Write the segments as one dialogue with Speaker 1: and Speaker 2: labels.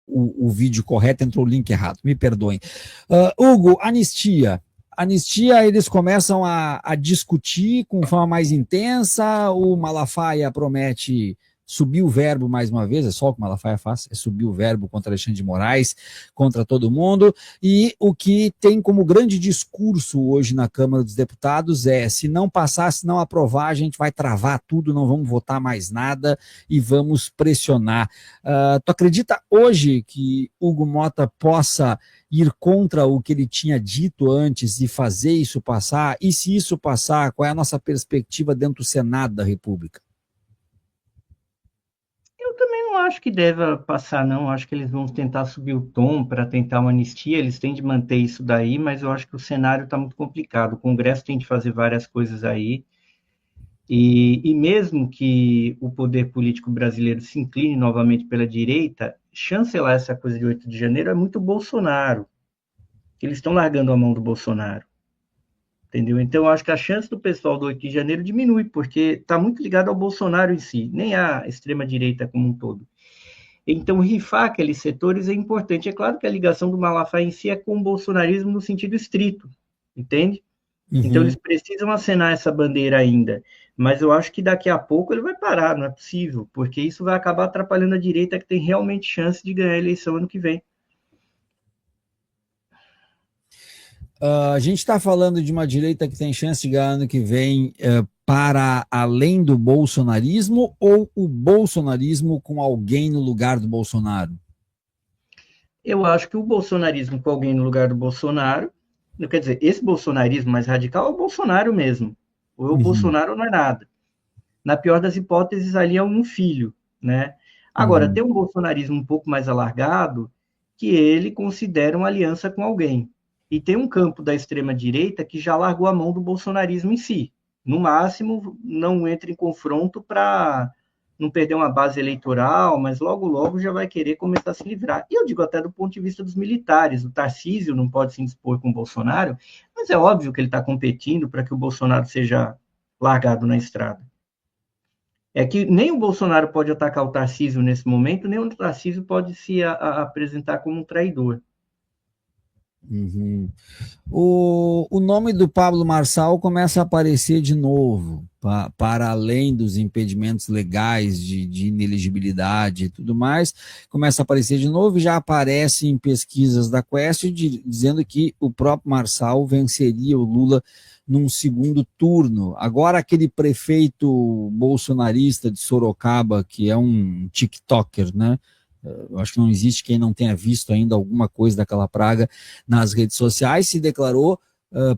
Speaker 1: o vídeo correto, entrou o link errado, me perdoem. Hugo, anistia. Anistia, eles começam a discutir com forma mais intensa, o Malafaia promete subir o verbo mais uma vez, é só o que o Malafaia faz, é subir o verbo contra Alexandre de Moraes, contra todo mundo, e o que tem como grande discurso hoje na Câmara dos Deputados é, se não passar, se não aprovar, a gente vai travar tudo, não vamos votar mais nada e vamos pressionar. Tu acredita hoje que Hugo Mota possa ir contra o que ele tinha dito antes e fazer isso passar? E se isso passar, qual é a nossa perspectiva dentro do Senado da República?
Speaker 2: Eu também não acho que deva passar, não. Acho que eles vão tentar subir o tom para tentar uma anistia. Eles têm de manter isso daí, mas eu acho que o cenário está muito complicado. O Congresso tem de fazer várias coisas aí. E mesmo que o poder político brasileiro se incline novamente pela direita, chancelar essa coisa de 8 de janeiro é muito Bolsonaro. Eles estão largando a mão do Bolsonaro. Entendeu? Então, eu acho que a chance do pessoal do 8 de janeiro diminui, porque está muito ligado ao Bolsonaro em si, nem à extrema-direita como um todo. Então, rifar aqueles setores é importante. É claro que a ligação do Malafaia em si é com o bolsonarismo no sentido estrito, entende? Então, eles precisam acenar essa bandeira ainda. Mas eu acho que daqui a pouco ele vai parar, não é possível, porque isso vai acabar atrapalhando a direita que tem realmente chance de ganhar a eleição ano que vem.
Speaker 1: A gente está falando de uma direita que tem chance de ganhar ano que vem para além do bolsonarismo ou o bolsonarismo com alguém no lugar do Bolsonaro?
Speaker 2: Eu acho que o bolsonarismo com alguém no lugar do Bolsonaro, quer dizer, esse bolsonarismo mais radical é o Bolsonaro mesmo. O Bolsonaro não é nada. Na pior das hipóteses, ali é um filho, né? Agora, tem um bolsonarismo um pouco mais alargado que ele considera uma aliança com alguém. E tem um campo da extrema-direita que já largou a mão do bolsonarismo em si. No máximo, não entra em confronto para não perder uma base eleitoral, mas logo, logo já vai querer começar a se livrar. E eu digo até do ponto de vista dos militares. O Tarcísio não pode se indispor com o Bolsonaro, mas é óbvio que ele está competindo para que o Bolsonaro seja largado na estrada. É que nem o Bolsonaro pode atacar o Tarcísio nesse momento, nem o Tarcísio pode se apresentar como um traidor.
Speaker 1: O nome do Pablo Marçal começa a aparecer de novo, para além dos impedimentos legais de inelegibilidade e tudo mais, começa a aparecer de novo e já aparece em pesquisas da Quest dizendo que o próprio Marçal venceria o Lula num segundo turno. Agora aquele prefeito bolsonarista de Sorocaba, que é um TikToker, né? Eu acho que não existe quem não tenha visto ainda alguma coisa daquela praga nas redes sociais, se declarou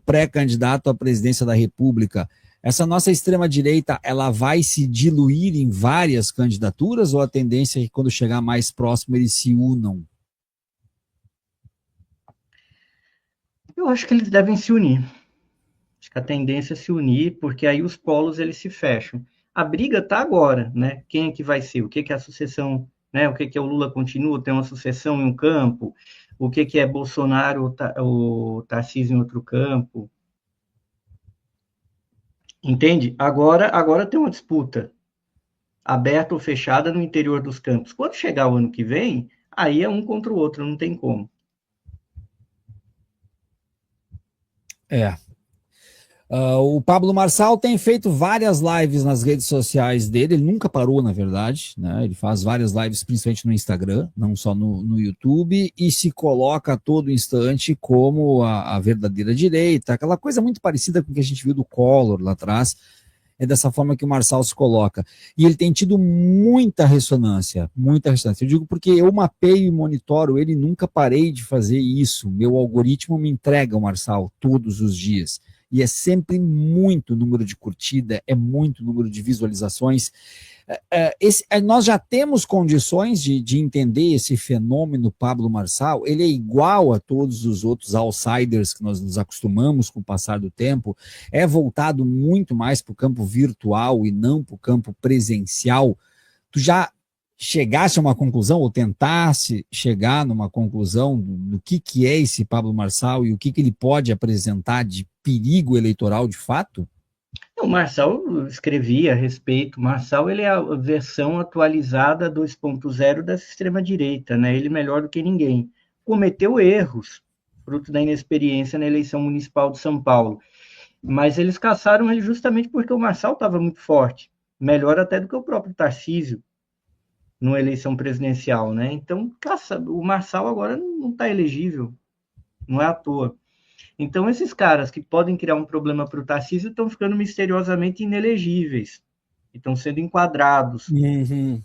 Speaker 1: pré-candidato à presidência da República. Essa nossa extrema-direita, ela vai se diluir em várias candidaturas ou a tendência é que quando chegar mais próximo eles se unam?
Speaker 2: Eu acho que eles devem se unir. Acho que a tendência é se unir, porque aí os polos eles se fecham. A briga está agora, né? Quem é que vai ser? O que é a sucessão, né? O que é o Lula continua, tem uma sucessão em um campo? O que é Bolsonaro, o Tarcísio em outro campo? Entende? Agora tem uma disputa aberta ou fechada no interior dos campos. Quando chegar o ano que vem, aí é um contra o outro, não tem como.
Speaker 1: O Pablo Marçal tem feito várias lives nas redes sociais dele, ele nunca parou, na verdade, né? Ele faz várias lives, principalmente no Instagram, não só no YouTube, e se coloca a todo instante como a verdadeira direita, aquela coisa muito parecida com o que a gente viu do Collor lá atrás. É dessa forma que o Marçal se coloca. E ele tem tido muita ressonância, muita ressonância. Eu digo porque eu mapeio e monitoro ele, nunca parei de fazer isso. Meu algoritmo me entrega o Marçal todos os dias. E é sempre muito número de curtida, é muito número de visualizações. Nós já temos condições de entender esse fenômeno Pablo Marçal. Ele é igual a todos os outros outsiders que nós nos acostumamos com o passar do tempo, é voltado muito mais para o campo virtual e não para o campo presencial. Tu já chegasse a uma conclusão ou tentasse chegar numa conclusão do que é esse Pablo Marçal e o que ele pode apresentar de perigo eleitoral de fato?
Speaker 2: O Marçal escrevia a respeito. O Marçal ele é a versão atualizada 2.0 dessa extrema-direita, né? Ele melhor do que ninguém. Cometeu erros, fruto da inexperiência na eleição municipal de São Paulo. Mas eles caçaram ele justamente porque o Marçal estava muito forte. Melhor até do que o próprio Tarcísio numa eleição presidencial, né? Então, o Marçal agora não está elegível, não é à toa. Então, esses caras que podem criar um problema para o Tarcísio estão ficando misteriosamente inelegíveis, estão sendo enquadrados,
Speaker 1: Uhum.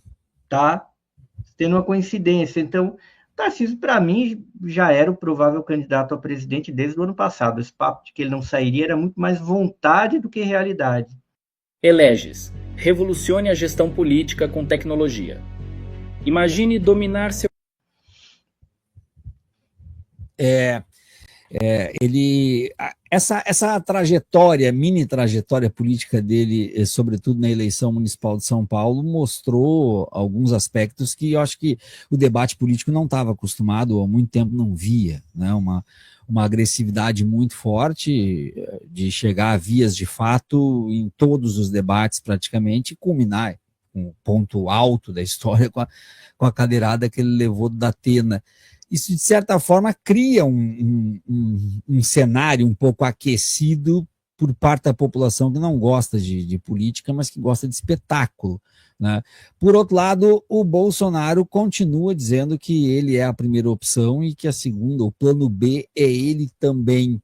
Speaker 2: tá? Tendo uma coincidência. Então, o Tarcísio, para mim, já era o provável candidato a presidente desde o ano passado. Esse papo de que ele não sairia era muito mais vontade do que realidade.
Speaker 3: Eleges. Revolucione a gestão política com tecnologia. Imagine dominar seu.
Speaker 1: Essa trajetória, mini trajetória política dele, sobretudo na eleição municipal de São Paulo, mostrou alguns aspectos que eu acho que o debate político não estava acostumado, ou há muito tempo não via, né? Uma agressividade muito forte de chegar a vias de fato em todos os debates praticamente e culminar com o ponto alto da história com a cadeirada que ele levou da Atena. Isso, de certa forma, cria um cenário um pouco aquecido por parte da população que não gosta de política, mas que gosta de espetáculo, né? Por outro lado, o Bolsonaro continua dizendo que ele é a primeira opção e que a segunda, o plano B, é ele também.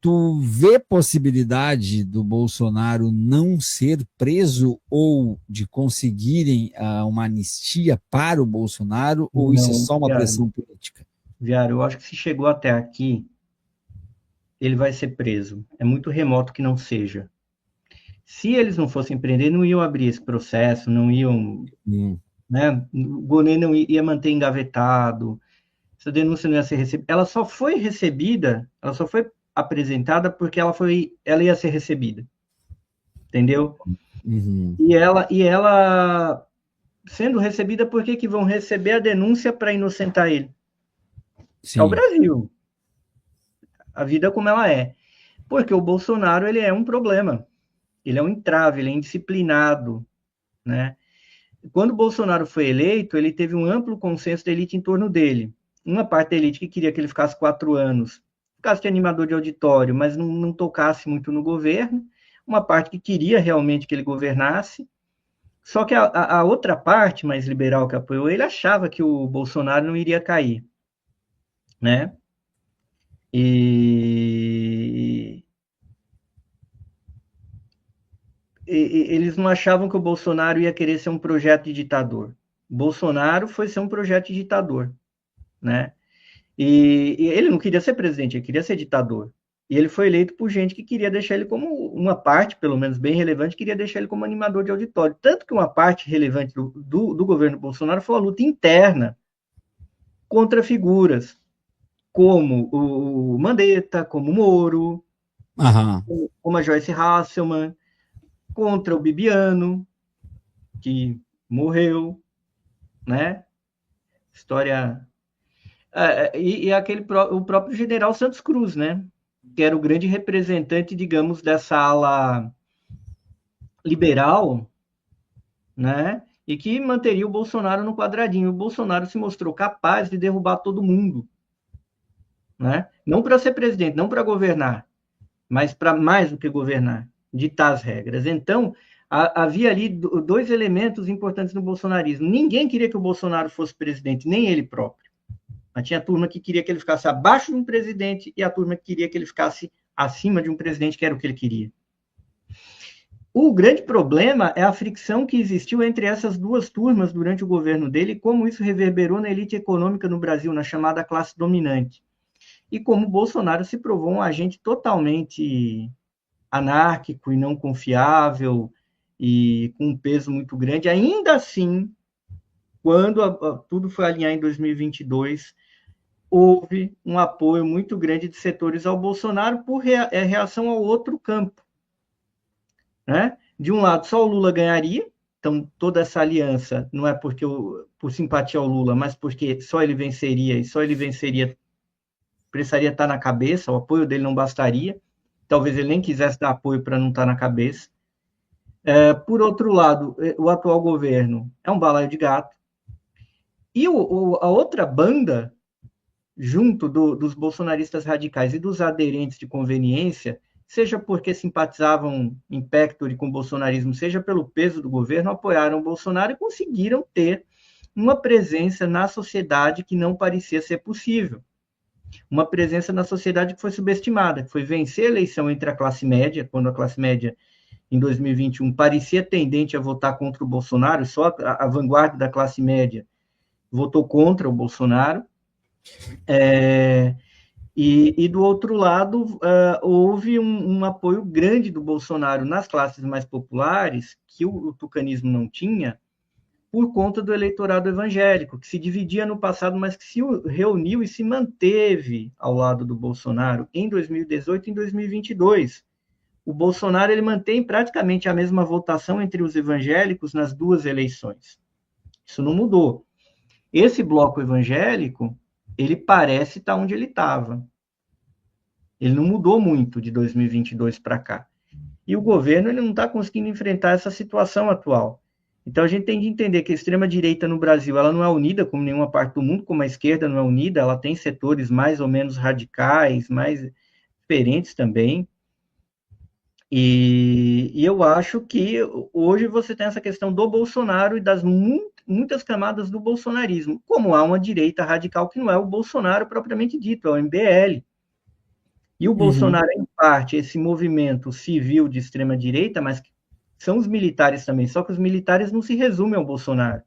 Speaker 1: Tu vê possibilidade do Bolsonaro não ser preso ou de conseguirem uma anistia para o Bolsonaro, ou isso é
Speaker 2: Não,
Speaker 1: só uma pressão política?
Speaker 2: Viário, eu acho que se chegou até aqui, ele vai ser preso. É muito remoto que não seja. Se eles não fossem prender, não iam abrir esse processo, não iam, né? O Gonê não ia manter engavetado, essa denúncia não ia ser recebida. Ela só foi recebida, ela só foi apresentada porque ela ia ser recebida, entendeu?
Speaker 1: Uhum.
Speaker 2: E ela sendo recebida, por que vão receber a denúncia para inocentar ele? É o
Speaker 1: Sim.
Speaker 2: Brasil, a vida como ela é. Porque o Bolsonaro ele é um problema, ele é um entrave, ele é indisciplinado, né? Quando o Bolsonaro foi eleito, ele teve um amplo consenso da elite em torno dele. Uma parte da elite que queria que ele ficasse 4 anos, ficasse de animador de auditório, mas não tocasse muito no governo. Uma parte que queria realmente que ele governasse. Só que a outra parte mais liberal que apoiou ele achava que o Bolsonaro não iria cair, né? E eles não achavam que o Bolsonaro ia querer ser um projeto de ditador. Bolsonaro foi ser um projeto de ditador, né? E ele não queria ser presidente, ele queria ser ditador. E ele foi eleito por gente que queria deixar ele como uma parte, pelo menos bem relevante, queria deixar ele como animador de auditório. Tanto que uma parte relevante do governo Bolsonaro foi a luta interna contra figuras como o Mandetta, como o Moro,
Speaker 1: Aham.
Speaker 2: como a Joyce Hasselman, contra o Bibiano, que morreu, né? História. E o próprio general Santos Cruz, né? Que era o grande representante, digamos, dessa ala liberal, né? E que manteria o Bolsonaro no quadradinho. O Bolsonaro se mostrou capaz de derrubar todo mundo, né? Não para ser presidente, não para governar, mas para mais do que governar, ditar as regras. Então, havia ali dois elementos importantes no bolsonarismo. Ninguém queria que o Bolsonaro fosse presidente, nem ele próprio. Mas tinha a turma que queria que ele ficasse abaixo de um presidente e a turma que queria que ele ficasse acima de um presidente, que era o que ele queria. O grande problema é a fricção que existiu entre essas duas turmas durante o governo dele e como isso reverberou na elite econômica no Brasil, na chamada classe dominante. E como o Bolsonaro se provou um agente totalmente anárquico e não confiável e com um peso muito grande. Ainda assim, quando tudo foi alinhar em 2022, houve um apoio muito grande de setores ao Bolsonaro por reação ao outro campo, né? De um lado, só o Lula ganharia, então toda essa aliança não é por simpatia ao Lula, mas porque só ele venceria, e só ele venceria precisaria estar na cabeça, o apoio dele não bastaria. talvez ele nem quisesse dar apoio para não estar na cabeça. Por outro lado, o atual governo é um balaio de gato. E a outra banda, junto dos bolsonaristas radicais e dos aderentes de conveniência, seja porque simpatizavam in pectore com o bolsonarismo, seja pelo peso do governo, apoiaram o Bolsonaro e conseguiram ter uma presença na sociedade que não parecia ser possível. Uma presença na sociedade que foi subestimada, que foi vencer a eleição entre a classe média, quando a classe média, em 2021, parecia tendente a votar contra o Bolsonaro, só a vanguarda da classe média votou contra o Bolsonaro. E do outro lado, houve um apoio grande do Bolsonaro nas classes mais populares, que o tucanismo não tinha, por conta do eleitorado evangélico, que se dividia no passado, mas que se reuniu e se manteve ao lado do Bolsonaro em 2018 e em 2022. O Bolsonaro ele mantém praticamente a mesma votação entre os evangélicos nas duas eleições. Isso não mudou. Esse bloco evangélico, ele parece estar onde ele estava. Ele não mudou muito de 2022 para cá. E o governo ele não está conseguindo enfrentar essa situação atual. Então, a gente tem de entender que a extrema-direita no Brasil ela não é unida como nenhuma parte do mundo, como a esquerda não é unida, ela tem setores mais ou menos radicais, mais diferentes também. E eu acho que hoje você tem essa questão do Bolsonaro e das muitas camadas do bolsonarismo, como há uma direita radical que não é o Bolsonaro propriamente dito, é o MBL. E o Bolsonaro é, em parte, esse movimento civil de extrema-direita, mas são os militares também, só que os militares não se resumem ao Bolsonaro.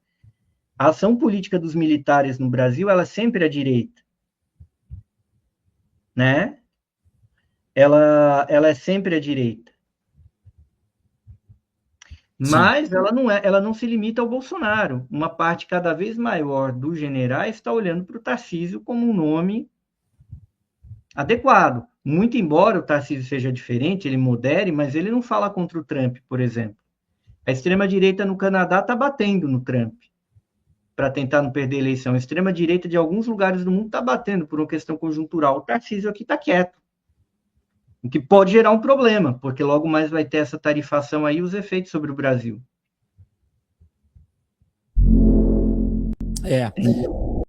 Speaker 2: A ação política dos militares no Brasil, ela é sempre à direita. Né? Ela é sempre à direita. Mas ela não se limita ao Bolsonaro. Uma parte cada vez maior dos generais está olhando para o Tarcísio como um nome adequado. Muito embora o Tarcísio seja diferente, ele modere, mas ele não fala contra o Trump, por exemplo. A extrema-direita no Canadá está batendo no Trump para tentar não perder a eleição. A extrema-direita de alguns lugares do mundo está batendo por uma questão conjuntural. O Tarcísio aqui está quieto. O que pode gerar um problema, porque logo mais vai ter essa tarifação aí e os efeitos sobre o Brasil.